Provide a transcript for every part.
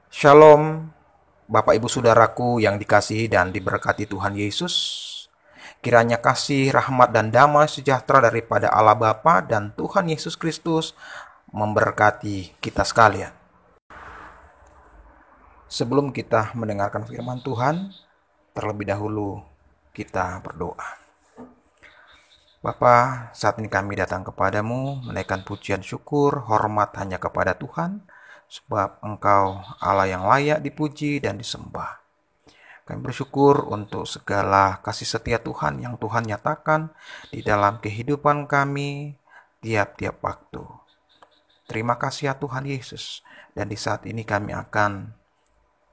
Shalom, Bapak Ibu Saudaraku yang dikasihi dan diberkati Tuhan Yesus. Kiranya kasih, rahmat, dan damai sejahtera daripada Allah Bapa dan Tuhan Yesus Kristus memberkati kita sekalian. Sebelum kita mendengarkan firman Tuhan, terlebih dahulu kita berdoa. Bapa, saat ini kami datang kepadamu, menaikkan pujian syukur, hormat hanya kepada Tuhan, sebab Engkau Allah yang layak dipuji dan disembah. Kami bersyukur untuk segala kasih setia Tuhan yang Tuhan nyatakan di dalam kehidupan kami tiap-tiap waktu. Terima kasih ya Tuhan Yesus. Dan di saat ini kami akan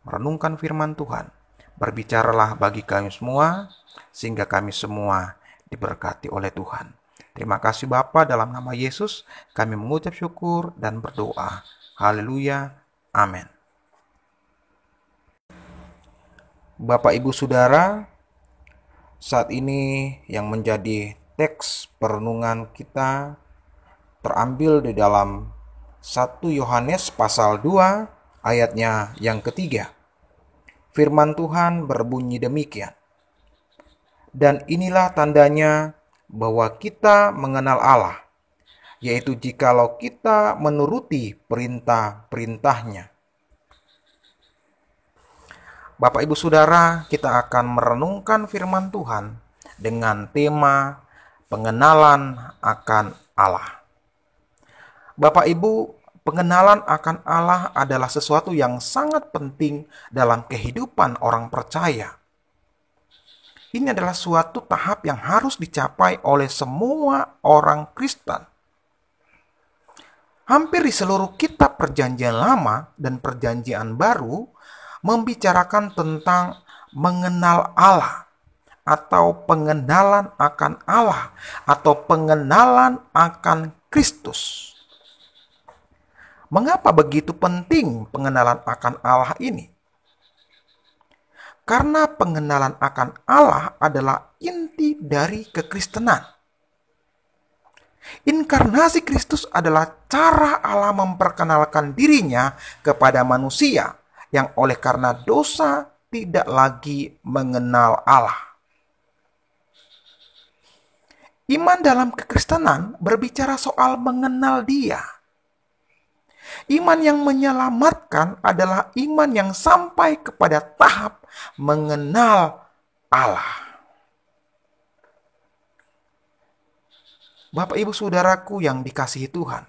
merenungkan firman Tuhan. Berbicaralah bagi kami semua, sehingga kami semua diberkati oleh Tuhan. Terima kasih Bapa, dalam nama Yesus kami mengucap syukur dan berdoa. Haleluya. Amin. Bapak Ibu Saudara, saat ini yang menjadi teks perenungan kita terambil di dalam 1 Yohanes pasal 2 ayatnya yang ketiga. Firman Tuhan berbunyi demikian. Dan inilah tandanya bahwa kita mengenal Allah, yaitu jikalau kita menuruti perintah-perintahnya. Bapak Ibu Saudara, kita akan merenungkan firman Tuhan dengan tema pengenalan akan Allah. Bapak Ibu, pengenalan akan Allah adalah sesuatu yang sangat penting dalam kehidupan orang percaya. Ini adalah suatu tahap yang harus dicapai oleh semua orang Kristen. Hampir di seluruh kitab Perjanjian Lama dan Perjanjian Baru membicarakan tentang mengenal Allah atau pengenalan akan Allah atau pengenalan akan Kristus. Mengapa begitu penting pengenalan akan Allah ini? Karena pengenalan akan Allah adalah inti dari kekristenan. Inkarnasi Kristus adalah cara Allah memperkenalkan dirinya kepada manusia yang oleh karena dosa tidak lagi mengenal Allah. Iman dalam kekristenan berbicara soal mengenal Dia. Iman yang menyelamatkan adalah iman yang sampai kepada tahap mengenal Allah. Bapak Ibu Saudaraku yang dikasihi Tuhan.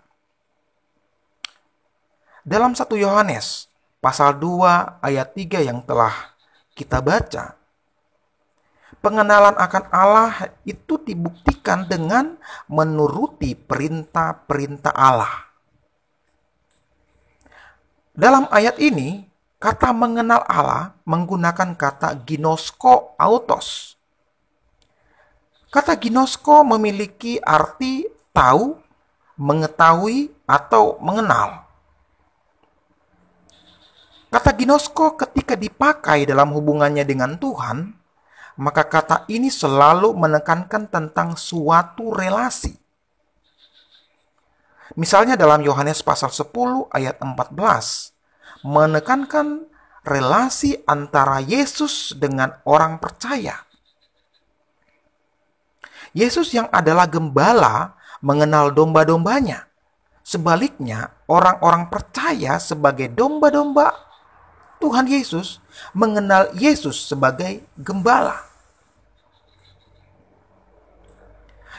Dalam 1 Yohanes pasal 2 ayat 3 yang telah kita baca, pengenalan akan Allah itu dibuktikan dengan menuruti perintah-perintah Allah. Dalam ayat ini, kata mengenal Allah menggunakan kata ginosko autos. Kata ginosko memiliki arti tahu, mengetahui, atau mengenal. Kata ginosko ketika dipakai dalam hubungannya dengan Tuhan, maka kata ini selalu menekankan tentang suatu relasi. Misalnya dalam Yohanes pasal 10 ayat 14, menekankan relasi antara Yesus dengan orang percaya. Yesus yang adalah gembala mengenal domba-dombanya. Sebaliknya, orang-orang percaya sebagai domba-domba Tuhan Yesus mengenal Yesus sebagai gembala.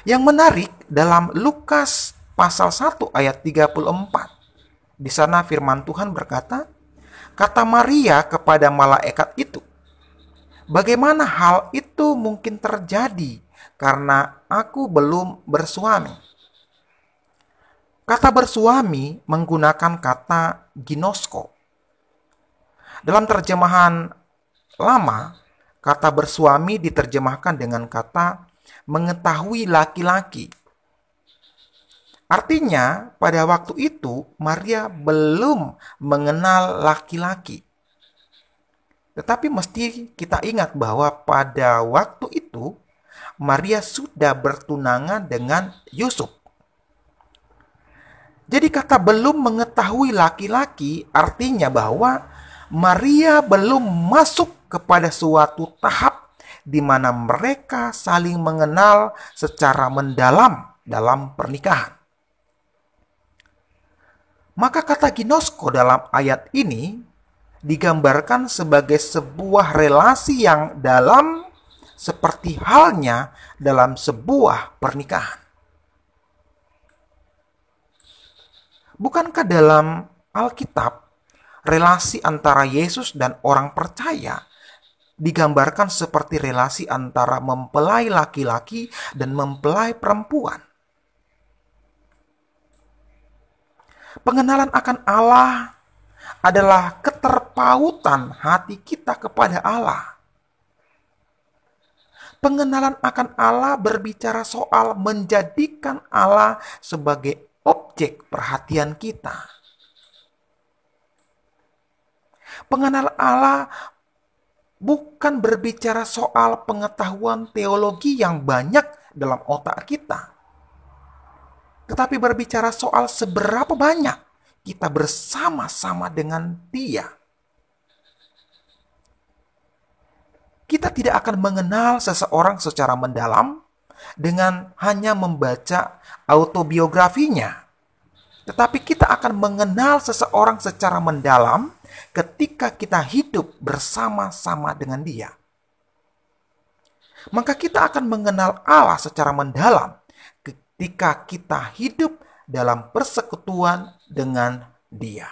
Yang menarik dalam Lukas pasal 1 ayat 34. Di sana firman Tuhan berkata, kata Maria kepada malaikat itu, bagaimana hal itu mungkin terjadi karena aku belum bersuami? Kata bersuami menggunakan kata ginosko. Dalam terjemahan lama, kata bersuami diterjemahkan dengan kata mengetahui laki-laki. Artinya, pada waktu itu Maria belum mengenal laki-laki. Tetapi mesti kita ingat bahwa pada waktu itu Maria sudah bertunangan dengan Yusuf. Jadi kata belum mengetahui laki-laki artinya bahwa Maria belum masuk kepada suatu tahap di mana mereka saling mengenal secara mendalam dalam pernikahan. Maka kata ginosko dalam ayat ini digambarkan sebagai sebuah relasi yang dalam, seperti halnya dalam sebuah pernikahan. Bukankah dalam Alkitab relasi antara Yesus dan orang percaya digambarkan seperti relasi antara mempelai laki-laki dan mempelai perempuan? Pengenalan akan Allah adalah keterpautan hati kita kepada Allah. Pengenalan akan Allah berbicara soal menjadikan Allah sebagai objek perhatian kita. Pengenalan Allah bukan berbicara soal pengetahuan teologi yang banyak dalam otak kita, tetapi berbicara soal seberapa banyak kita bersama-sama dengan Dia. Kita tidak akan mengenal seseorang secara mendalam dengan hanya membaca autobiografinya, tetapi kita akan mengenal seseorang secara mendalam ketika kita hidup bersama-sama dengan Dia. Maka kita akan mengenal Allah secara mendalam ketika kita hidup dalam persekutuan dengan Dia.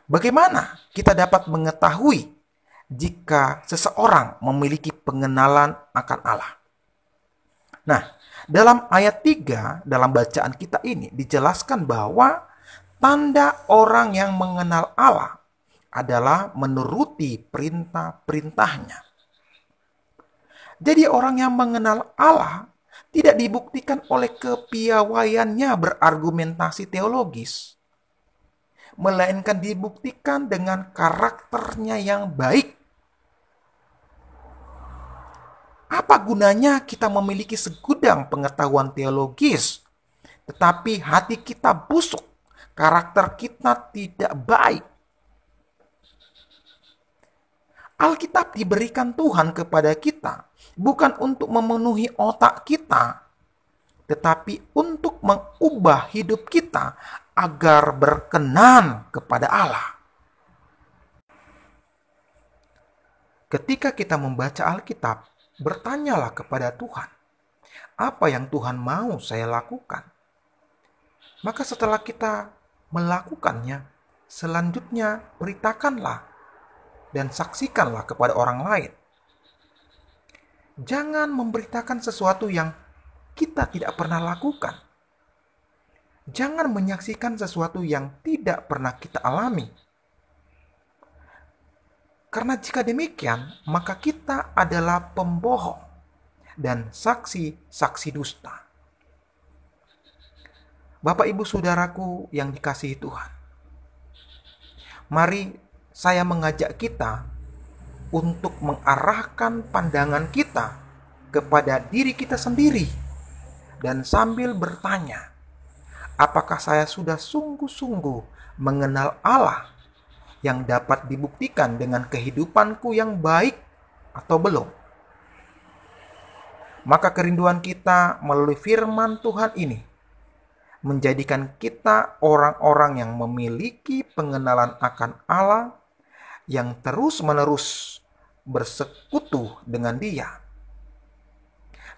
Bagaimana kita dapat mengetahui jika seseorang memiliki pengenalan akan Allah? Nah, dalam ayat 3 dalam bacaan kita ini dijelaskan bahwa tanda orang yang mengenal Allah adalah menuruti perintah-perintahnya. Jadi orang yang mengenal Allah tidak dibuktikan oleh kepiawaiannya berargumentasi teologis, melainkan dibuktikan dengan karakternya yang baik. Apa gunanya kita memiliki segudang pengetahuan teologis, tetapi hati kita busuk, karakter kita tidak baik? Alkitab diberikan Tuhan kepada kita bukan untuk memenuhi otak kita, tetapi untuk mengubah hidup kita agar berkenan kepada Allah. Ketika kita membaca Alkitab, bertanyalah kepada Tuhan, apa yang Tuhan mau saya lakukan? Maka setelah kita melakukannya, selanjutnya beritakanlah dan saksikanlah kepada orang lain. Jangan memberitakan sesuatu yang kita tidak pernah lakukan. Jangan menyaksikan sesuatu yang tidak pernah kita alami. Karena jika demikian, maka kita adalah pembohong dan saksi-saksi dusta. Bapak, Ibu, Saudaraku yang dikasihi Tuhan, mari saya mengajak kita untuk mengarahkan pandangan kita kepada diri kita sendiri dan sambil bertanya, apakah saya sudah sungguh-sungguh mengenal Allah yang dapat dibuktikan dengan kehidupanku yang baik atau belum? Maka kerinduan kita melalui firman Tuhan ini menjadikan kita orang-orang yang memiliki pengenalan akan Allah, yang terus-menerus bersekutu dengan Dia.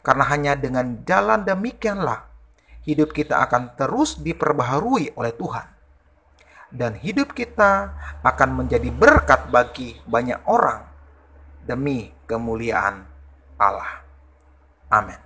Karena hanya dengan jalan demikianlah hidup kita akan terus diperbaharui oleh Tuhan. Dan hidup kita akan menjadi berkat bagi banyak orang demi kemuliaan Allah. Amin.